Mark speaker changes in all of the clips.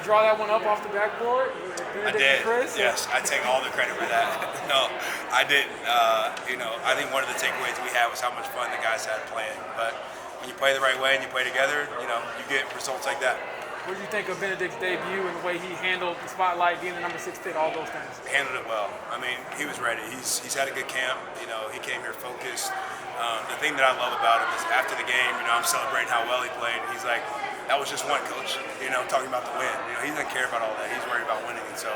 Speaker 1: you draw that one up off the backboard?
Speaker 2: I did. Yes, I take all the credit for that. No, I didn't. I think one of the takeaways we had was how much fun the guys had playing. But when you play the right way and you play together, you get results like that.
Speaker 1: What did you think of Benedict's debut and the way he handled the spotlight, being the number 6 pick, all those things?
Speaker 2: Handled it well. I mean, he was ready. He's had a good camp. He came here focused. The thing that I love about him is after the game, I'm celebrating how well he played. He's like, that was just one, coach. Talking about the win. He doesn't care about all that. He's worried about winning. And so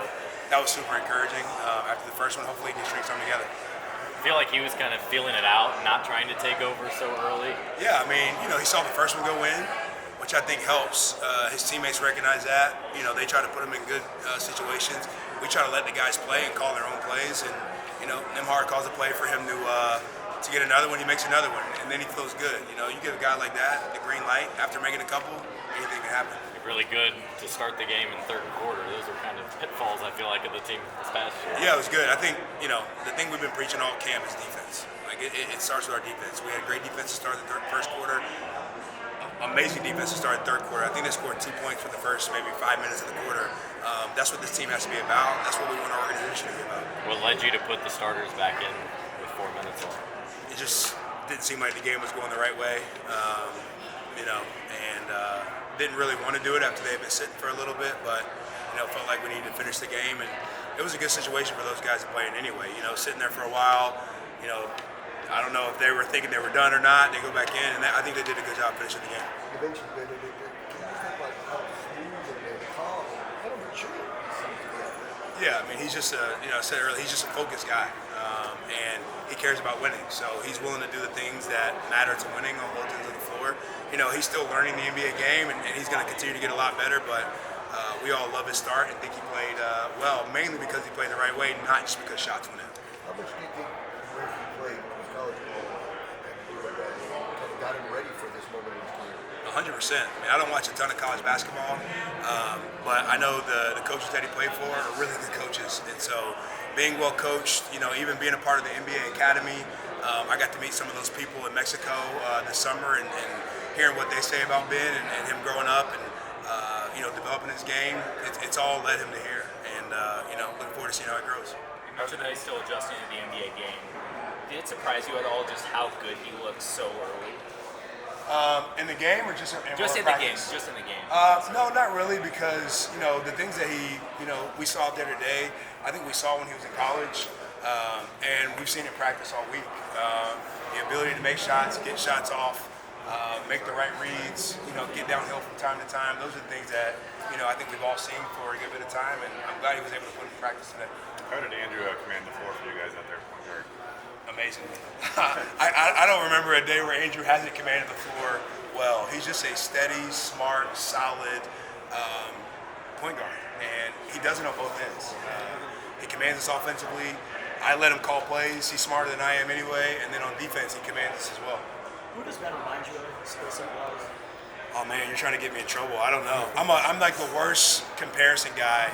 Speaker 2: that was super encouraging. After the first one, hopefully he can string something together.
Speaker 3: I feel like he was kind of feeling it out, not trying to take over so early.
Speaker 2: Yeah, I mean, he saw the first one go in, which I think helps. His teammates recognize that. They try to put him in good situations. We try to let the guys play and call their own plays. And, Nemhard calls a play for him to get another one. He makes another one, and then he feels good. You give a guy like that the green light after making a couple, anything can happen.
Speaker 3: Really good to start the game in third quarter. Those are kind of pitfalls, I feel like, of the team this past year.
Speaker 2: Yeah, it was good. I think, the thing we've been preaching all camp is defense. Like, it starts with our defense. We had a great defense to start the first quarter. Amazing defense to start the third quarter. I think they scored 2 points for the first maybe 5 minutes of the quarter. That's what this team has to be about. That's what we want our organization to be about.
Speaker 3: What led you to put the starters back in with 4 minutes left?
Speaker 2: It just didn't seem like the game was going the right way, and didn't really want to do it after they had been sitting for a little bit, but felt like we needed to finish the game, and it was a good situation for those guys to play in anyway. Sitting there for a while, I don't know if they were thinking they were done or not. They go back in, and I think they did a good job finishing the game.
Speaker 4: You mentioned Bennedict. Can you think like how smooth and calm, kind of mature he seems to be?
Speaker 2: Yeah, I mean, he's just I said earlier, he's just a focused guy, and he cares about winning. So he's willing to do the things that matter to winning on both ends of the floor. He's still learning the NBA game, and he's going to continue to get a lot better. But we all love his start and think he played well, mainly because he played the right way, not just because shots went in.
Speaker 4: How much do you think where he played his college ball and kind of got him ready for this moment in his career?
Speaker 2: 100%. I mean, I don't watch a ton of college basketball, but I know the coaches that he played for are really good coaches. And so being well coached, even being a part of the NBA Academy, I got to meet some of those people in Mexico this summer and hearing what they say about Ben and him growing up and developing his game. It's all led him to here, and looking forward to seeing how it grows.
Speaker 5: You mentioned that he's still adjusting to the NBA game. Did it surprise you at all just how good he looked so early?
Speaker 2: In the game or just in
Speaker 5: the game? Just in the game.
Speaker 2: No, not really, because the things that we saw out there today, I think we saw when he was in college, and we've seen it practice all week. The ability to make shots, get shots off, make the right reads, get downhill from time to time. Those are the things that I think we've all seen for a good bit of time, and I'm glad he was able to put in practice today.
Speaker 6: How did Andrew command the floor for you guys out there?
Speaker 2: Amazing. I don't remember a day where Andrew hasn't commanded the floor well. He's just a steady, smart, solid point guard, and he does it on both ends. He commands us offensively. I let him call plays. He's smarter than I am anyway, and then on defense, he commands us as well.
Speaker 7: Who does Ben remind you of, skill set wise?
Speaker 2: Oh man, you're trying to get me in trouble. I don't know. I'm like the worst comparison guy.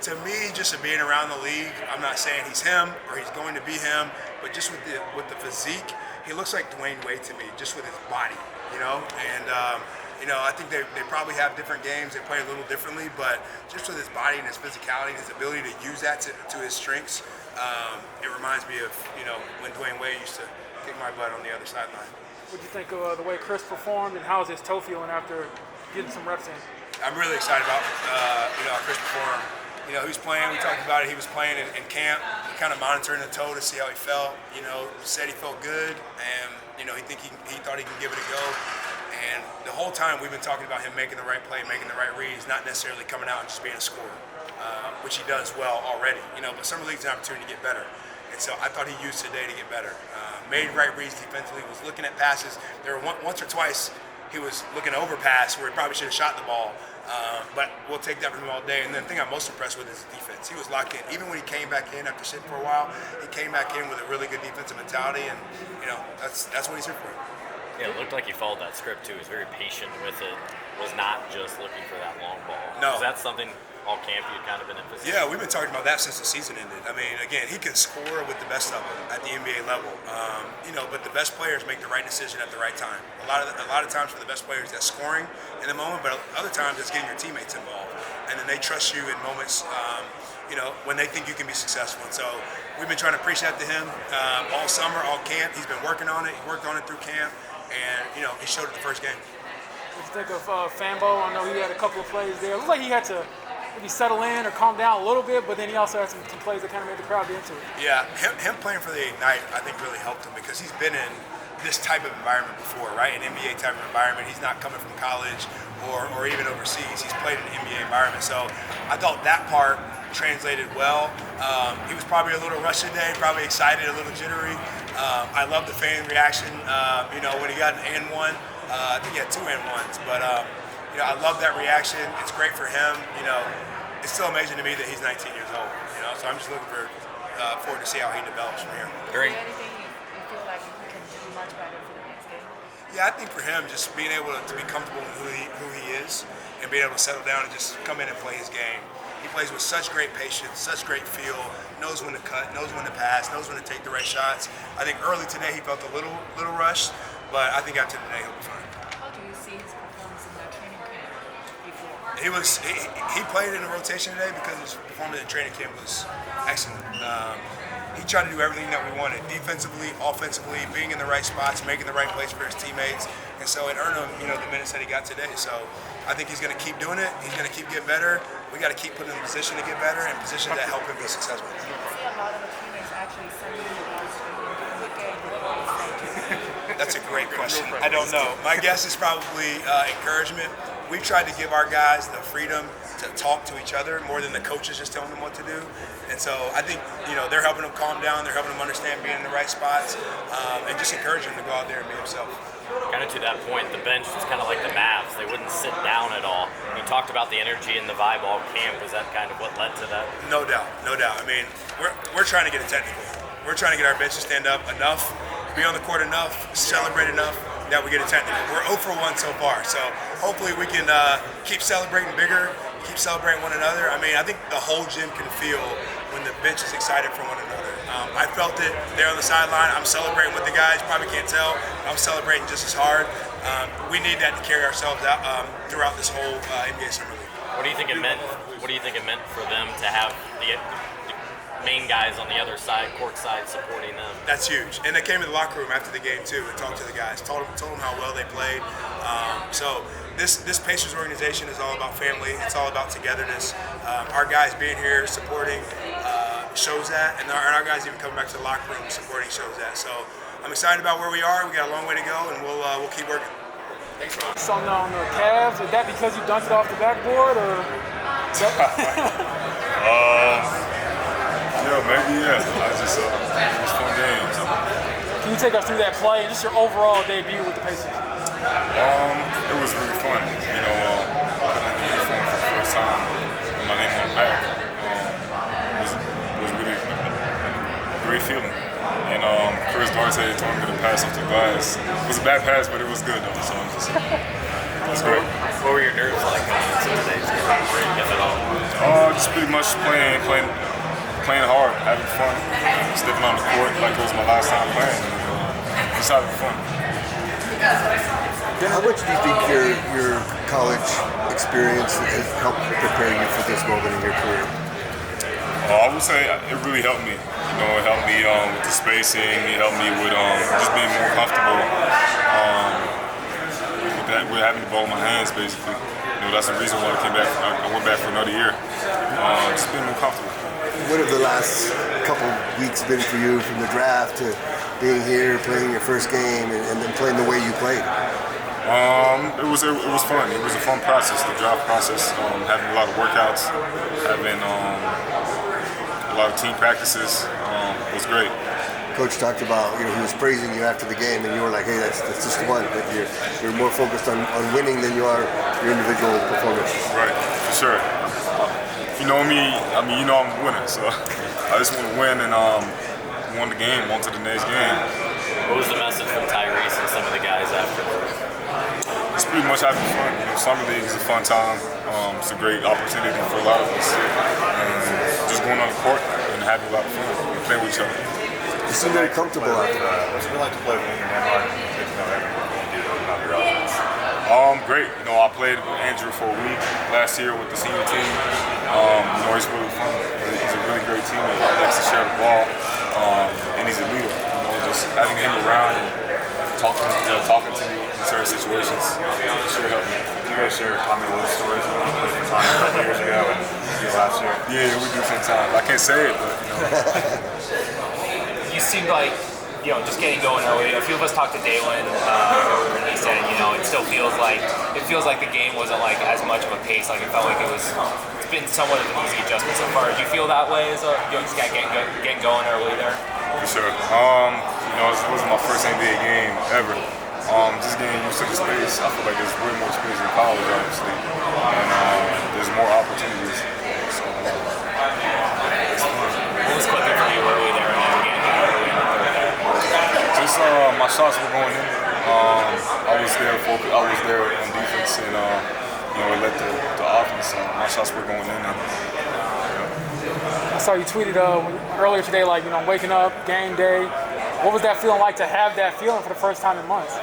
Speaker 2: To me, just being around the league, I'm not saying he's him or he's going to be him, but just with the physique, he looks like Dwayne Wade to me, just with his body, And I think they probably have different games. They play a little differently, but just with his body and his physicality and his ability to use that to his strengths, it reminds me of when Dwayne Wade used to kick my butt on the other sideline.
Speaker 1: What do you think of the way Chris performed, and how's his toe feeling after getting some reps in?
Speaker 2: I'm really excited about how Chris performed. He was playing. We talked about it. He was playing in camp, kind of monitoring the toe to see how he felt. Said he felt good, and he thought he could give it a go. And the whole time we've been talking about him making the right play, making the right reads, not necessarily coming out and just being a scorer, which he does well already. But summer league's an opportunity to get better. And so I thought he used today to get better. Made right reads defensively, was looking at passes. There were once or twice he was looking to overpass where he probably should have shot the ball. But we'll take that from him all day. And the thing I'm most impressed with is his defense. He was locked in. Even when he came back in after sitting for a while, he came back in with a really good defensive mentality. And, that's what he's here for.
Speaker 3: Yeah, it looked like he followed that script too. He was very patient with it. Was not just looking for that long ball.
Speaker 2: No.
Speaker 3: Is that something all camp you've kind of been emphasizing?
Speaker 2: Yeah, we've been talking about that since the season ended. I mean, again, he can score with the best of them at the NBA level. But the best players make the right decision at the right time. A lot of times for the best players, that's scoring in the moment, but other times it's getting your teammates involved, and then they trust you in moments. When they think you can be successful. And so we've been trying to preach that to him all summer, all camp. He's been working on it. He worked on it through camp, and he showed it the first game.
Speaker 1: What do you think of Fambo? I know he had a couple of plays there. It looked like he had to maybe settle in or calm down a little bit, but then he also had some plays that kind of made the crowd get into it.
Speaker 2: Yeah, him playing for the Ignite, I think, really helped him because he's been in this type of environment before, right? An NBA type of environment. He's not coming from college or even overseas. He's played in an NBA environment. So I thought that part translated well. He was probably a little rushed today, probably excited, a little jittery. I love the fan reaction. When he got an and one, I think he had 2 and ones, but I love that reaction. It's great for him. It's still amazing to me that he's 19 years old. So I'm just looking forward to see how he develops from here.
Speaker 8: Is there anything you feel like you can do much better for the next game?
Speaker 2: Yeah, I think for him, just being able to be comfortable with who he is and being able to settle down and just come in and play his game. He plays with such great patience, such great feel, knows when to cut, knows when to pass, knows when to take the right shots. I think early today he felt a little rushed, but I think after today he'll be fine.
Speaker 8: How do you see his performance in the training camp before?
Speaker 2: He played in the rotation today because his performance in training camp was excellent. He tried to do everything that we wanted, defensively, offensively, being in the right spots, making the right plays for his teammates, and so it earned him, the minutes that he got today. So I think he's going to keep doing it. He's going to keep getting better. We got to keep putting him in a position to get better and positions that help him be successful.
Speaker 8: Do you see a lot of the teammates actually sending you guys during the game? What do you say?
Speaker 2: That's a great question. I don't know. My guess is probably encouragement. We've tried to give our guys the freedom to talk to each other more than the coaches just telling them what to do. And so I think, they're helping them calm down. They're helping them understand being in the right spots and just encouraging him to go out there and be himself.
Speaker 3: Kind of to that point, the bench was kind of like the Mavs. They wouldn't sit down at all. You talked about the energy and the vibe all camp. Was that kind of what led to that?
Speaker 2: No doubt. I mean, we're trying to get it technical. We're trying to get our bench to stand up enough, be on the court enough, celebrate enough that we get it technical. We're 0 for 1 so far, so hopefully we can keep celebrating bigger, keep celebrating one another. I mean, I think the whole gym can feel when the bench is excited for one another. I felt it there on the sideline. I'm celebrating with the guys. Probably can't tell. I'm celebrating just as hard. We need that to carry ourselves out throughout this whole NBA Summer League.
Speaker 3: What do you think it meant? What do you think it meant for them to have the main guys on the other side, court side, supporting them?
Speaker 2: That's huge. And they came to the locker room after the game too and talked to the guys. Told them how well they played. So this Pacers organization is all about family. It's all about togetherness. Our guys being here supporting shows that, and our guys even coming back to the locker room supporting shows that. So I'm excited about where we are. We got a long way to go, and we'll keep working. Thanks, Ron.
Speaker 1: Something on the Cavs. Is that because you dunked it off the backboard, or?
Speaker 6: Yeah, maybe, yeah. I just, it was fun games.
Speaker 1: Can you take us through that play and just your overall debut with the Pacers?
Speaker 6: It was really fun. Putting in the uniform for the first time with my name on the back. It was really a great feeling. And Duarte told me to pass off to the guys. It was a bad pass, but it was good though. So it was great.
Speaker 3: What were your nerves like going into today's game? If at all?
Speaker 6: Just pretty much playing hard, having fun, stepping on the court like it was my last time playing. Just having fun.
Speaker 4: How much do you think your college experience has helped prepare you for this moment in your career?
Speaker 6: I would say it really helped me. It helped me with the spacing. It helped me with just being more comfortable with having the ball in my hands, basically. That's the reason why I went back for another year. Just being more comfortable.
Speaker 4: What have the last couple weeks been for you, from the draft to being here, playing your first game, and then playing the way you played?
Speaker 6: It was fun. It was a fun process, the draft process. Having a lot of workouts, having a lot of team practices was great.
Speaker 4: Coach talked about, he was praising you after the game, and you were like, hey, that's just one. But you're more focused on winning than you are your individual performances.
Speaker 6: Right, for sure. If you know me, I'm a winner, so I just want to win and won the game, on to the next game.
Speaker 3: What was the message from Tyrese and some of the guys after?
Speaker 6: It's pretty much having fun. You know, summer league is a fun time. It's a great opportunity for a lot of us. And just going on the court and having a lot of fun and playing with each other.
Speaker 4: You seem very comfortable out there.
Speaker 9: What's it like to play with Neymar and get to know everything you do about your offense?
Speaker 6: Great. You know, I played with Andrew for a week last year with the senior team. You know, he's really fun. He's a really great teammate. He likes to share the ball, and he's a leader. You know, just having him around and talking to me in certain situations sure helped me.
Speaker 9: You guys share Tommy Lewis stories when you played for Tommy a couple years ago and last year?
Speaker 6: Yeah, we do sometimes. I can't say it, but you know.
Speaker 5: You seemed like, you know, just getting going early. A few of us talked to Dalen, and he said, you know, it feels like the game wasn't like as much of a pace. Like it felt like it's been somewhat of an easy adjustment so far. Do you feel that way as you just got getting going early there?
Speaker 6: For sure. You know, this wasn't my first NBA game ever. Just getting used to the space. I feel like there's way more space in college, obviously, and there's more opportunities. So,
Speaker 5: what was clicking for you early there and then again early in the third there?
Speaker 6: Just my shots were going in. I was there on defense, and you know, it led to offense. So my shots were going in. And,
Speaker 1: I saw you tweeted earlier today, like, you know, waking up, game day. What was that feeling like to have that feeling for the first time in months?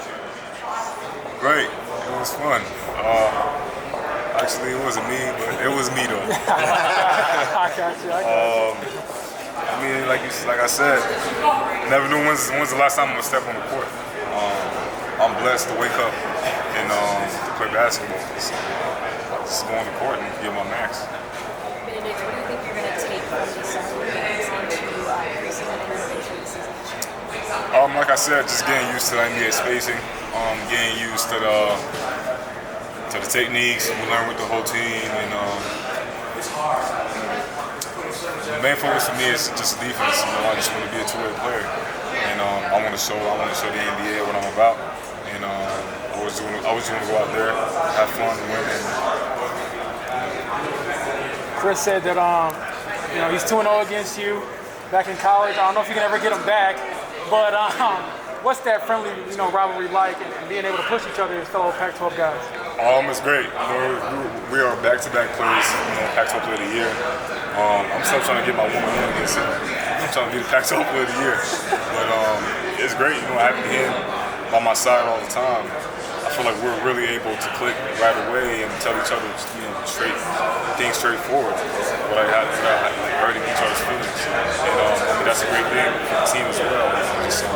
Speaker 6: Great. It was fun. Actually, it wasn't me, but it was me though.
Speaker 1: I got you.
Speaker 6: I mean, like I said, never knew when's the last time I'm gonna step on the court. I'm blessed to wake up and to play basketball. So, just go on the court and give my max.
Speaker 8: Bennedict, what do you think you're going to take from these summer games into preseason and renovation season?
Speaker 6: Like I said, just getting used to the NBA spacing, getting used to the techniques we learn with the whole team, and the main focus for me is just defense. You know, I just want to be a two-way player, and I want to show the NBA what I'm about, and I was going to go out there, have fun, win, and
Speaker 1: Chris said that you know, he's 2-0 against you back in college. I don't know if you can ever get him back, but what's that friendly, you know, rivalry like, and being able to push each other as fellow Pac-12 guys?
Speaker 6: It's great. You know, we are back-to-back players, you know, Pac-12 Player of the Year. I'm still trying to get my 1-1 against him. I'm trying to be the Pac-12 Player of the Year. But it's great, you know, having him by my side all the time. I feel like we're really able to click right away and tell each other, you know, things straightforward. But like hurting each other's feelings. And I mean, that's a great thing for the team as well. Just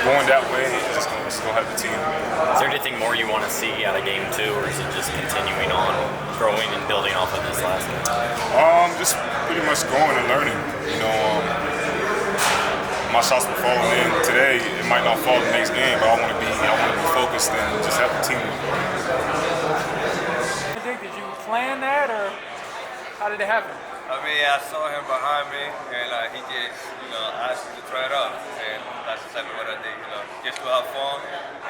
Speaker 6: going that way is just gonna help the team.
Speaker 3: Is there anything more you want to see out of game 2, or is it just continuing on, growing and building off of this last game?
Speaker 6: Just pretty much going and learning. You know, my shots were falling in today. It might not fall in the next game, but I want to be focused and just help the team.
Speaker 1: Did you plan that, or how did it happen?
Speaker 10: I mean, I saw him behind me, and he just, you know, asked me to try it out, and that's exactly what I did. You know, just to have fun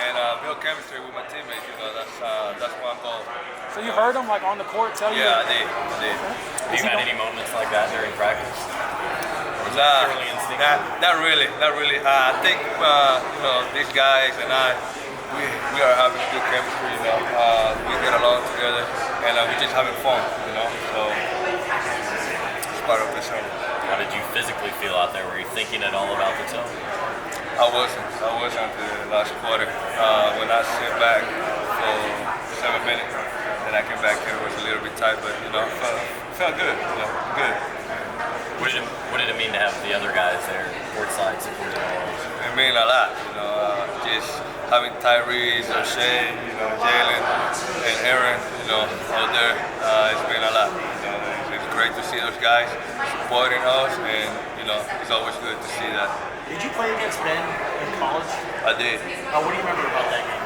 Speaker 10: and build chemistry with my teammates. You know, that's my goal.
Speaker 1: So you heard him like on the court tell you?
Speaker 10: Yeah, I did.
Speaker 3: Have you had any moments like that during practice?
Speaker 10: Not really. I think you know, these guys and we are having good chemistry. You know, we get along together, and we're just having fun. You know, so it's part of the show.
Speaker 3: How did you physically feel out there? Were you thinking at all about the toe?
Speaker 10: I wasn't the last quarter. When I sit back for 7 minutes, then I came back here. It was a little bit tight, but you know, felt good. You know, good.
Speaker 3: What did it mean to have the other guys there, courtside supporting all?
Speaker 10: It mean a lot. You know, just having Tyrese, O'Shea, you know, Jalen, and Aaron, you know, out there. It's been a lot. You know, it's great to see those guys supporting us, and you know, it's always good to see that.
Speaker 7: Did you play against Ben in college?
Speaker 10: I did.
Speaker 7: What do you remember about that game?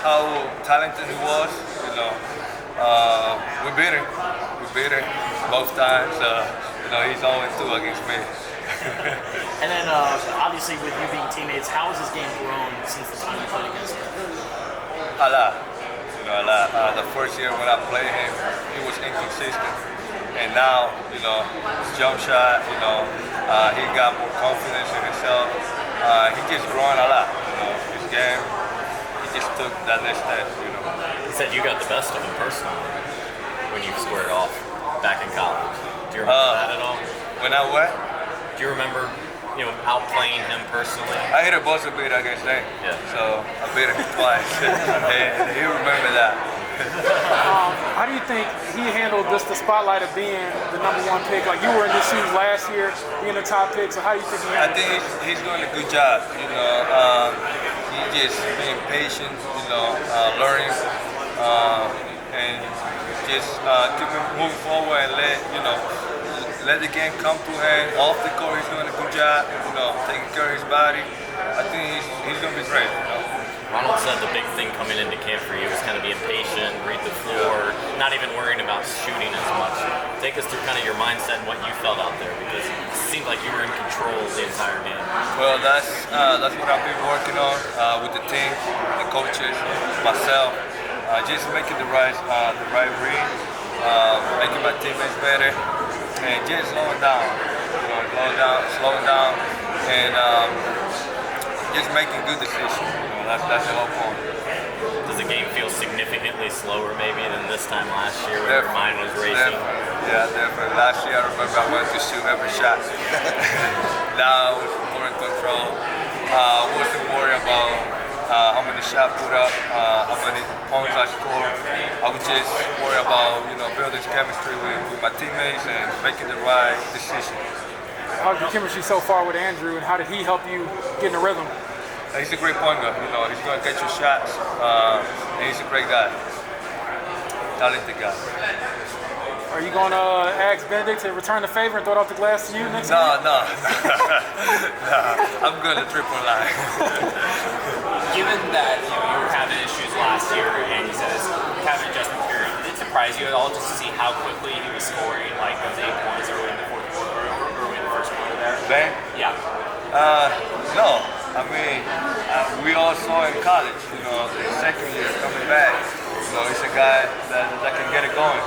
Speaker 10: How talented he was. You know, we beat him. Both times. You know, he's 0-2 against me.
Speaker 7: And then, obviously, with you being teammates, how has his game grown since the time you played against him?
Speaker 10: A lot. You know, a lot. The first year when I played him, he was inconsistent. And now, you know, his jump shot, you know, he got more confidence in himself. He just growing a lot. You know, his game, he just took that next step, you know.
Speaker 3: He said you got the best of him personally when you squared off back in college. Do you remember that at all?
Speaker 10: When I what?
Speaker 3: Do you remember, outplaying him personally?
Speaker 10: I hit a buzzer beater against him.
Speaker 3: Yeah.
Speaker 10: So I beat him twice. And he remember that.
Speaker 1: How do you think he handled just the spotlight of being the #1 pick? Like you were in his shoes last year, being the top pick. So how do you think he
Speaker 10: I
Speaker 1: handled
Speaker 10: think
Speaker 1: it?
Speaker 10: he's doing a good job. He just being patient, learning, and just keep moving forward and let the game come to him. Off the court, he's doing a good job. Taking care of his body. I think he's gonna be great.
Speaker 3: Ronald said the big thing coming into camp for you was kind of being patient, read the floor, not even worrying about shooting as much. Take us through kind of your mindset and what you felt out there, because it seemed like you were in control the entire game.
Speaker 10: Well, that's what I've been working on with the team, the coaches, myself. Just making the right read, making my teammates better, and just slowing down, slowing down, and just making good decisions. That's the whole point.
Speaker 3: Does the game feel significantly slower maybe than this time last year when your mind was racing?
Speaker 10: Yeah, definitely. Last year I remember I wanted to shoot every shot. Now I was more in control. Wasn't worried about how many shots put up, how many points I scored. I was just worried about building chemistry with my teammates and making the right decision.
Speaker 1: How's your chemistry so far with Andrew, and how did he help you get in the rhythm?
Speaker 10: He's a great point guard. He's going to get you shots, and he's a great guy, talented guy.
Speaker 1: Are you going to ask Bennedict to return the favor and throw it off the glass to you next week?
Speaker 10: No. I'm good at triple line.
Speaker 5: Given that you were having issues last year, and he says kind of adjustment period, did it surprise you at all just to see how quickly he was scoring like those 8 points early in the fourth quarter or early in the first quarter there?
Speaker 10: Ben?
Speaker 5: Yeah.
Speaker 10: No. I mean, we all saw in college, the second year coming back. He's a guy that can get it going.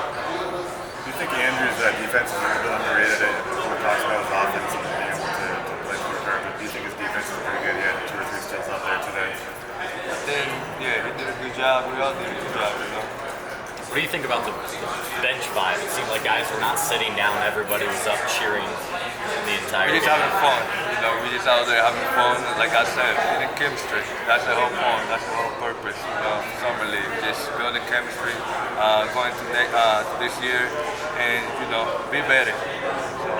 Speaker 9: Do you think Andrew's defense is a little bit underrated? Everyone talks about his offense and being able to play through the curve, but do you think his defense is pretty good? He had 2 or 3 steals out there today.
Speaker 10: I think, he did a good job. We all did a good job,
Speaker 3: What do you think about the bench vibe? It seemed like guys were not sitting down. Everybody was up cheering the entire
Speaker 10: We're just
Speaker 3: game.
Speaker 10: having fun. We're just out there having fun. Like I said, building chemistry. That's the whole point. That's the whole purpose. Summer league, just building chemistry, going to this year, and be better. So